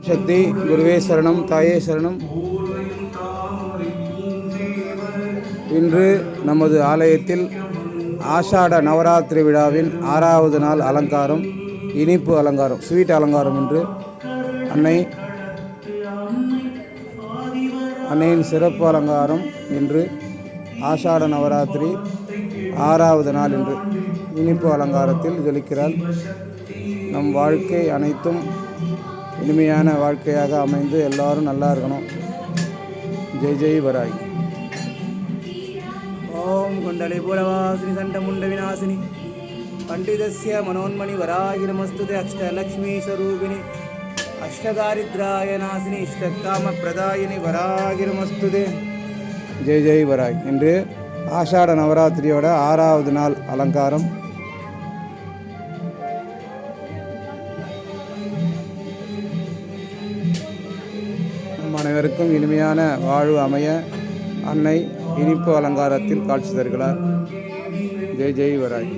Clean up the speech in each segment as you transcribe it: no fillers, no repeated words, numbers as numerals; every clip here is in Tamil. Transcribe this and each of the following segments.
சக்தி குருவே சரணம், தாயே சரணம். இன்று நமது ஆலயத்தில் ஆஷாட நவராத்திரி விழாவின் 6வது நாள் அலங்காரம், இனிப்பு அலங்காரம், ஸ்வீட் அலங்காரம். இன்று அன்னையின் சிறப்பு அலங்காரம். இன்று ஆஷாட நவராத்திரி 6வது நாள். இன்று இனிப்பு அலங்காரத்தில் ஜொலிக்கிறாள். நம் வாழ்க்கை அனைத்தும் இனிமையான வாழ்க்கையாக அமைந்து எல்லாரும் நல்லா இருக்கணும். ஜெய் ஜெய் வராய். ஓம் குண்டலி பூலவாசினி சண்டமுண்ட விநாசினி பண்டிதஸ்ய மனோன்மணி வராகி நமஸ்துதே அஷ்டலக்ஷ்மி ஸ்வரூபிணி அஷ்டதாரித்ராய நாசினி இஷ்டகாம பிரதாயினி வராகி நமஸ்துதே. ஜெய் ஜெய் வராய். இன்று ஆஷாட நவராத்திரியோட 6வது நாள் அலங்காரம். அனைவருக்கும் இனிமையான வாழ்வு அமைய அன்னை இனிப்பு அலங்காரத்தில் காட்சி தருகிறார். ஜெய் ஜெய் வராய்.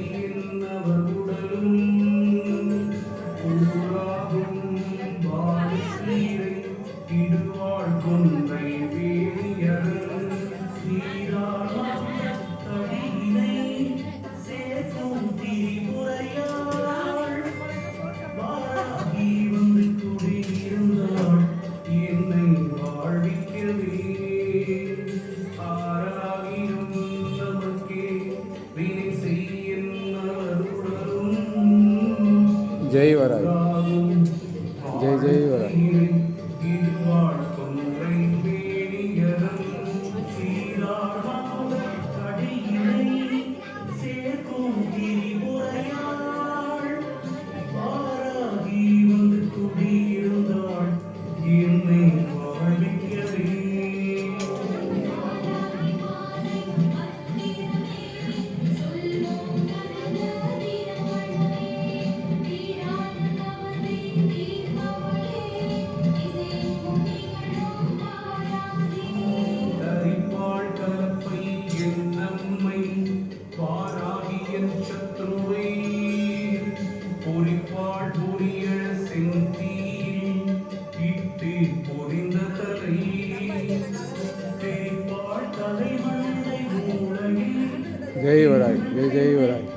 ஜெய் வராய். ஜெய் ஜெய் வராய். ஜெய் வராய். ஜெய் ஜெய் வராய்.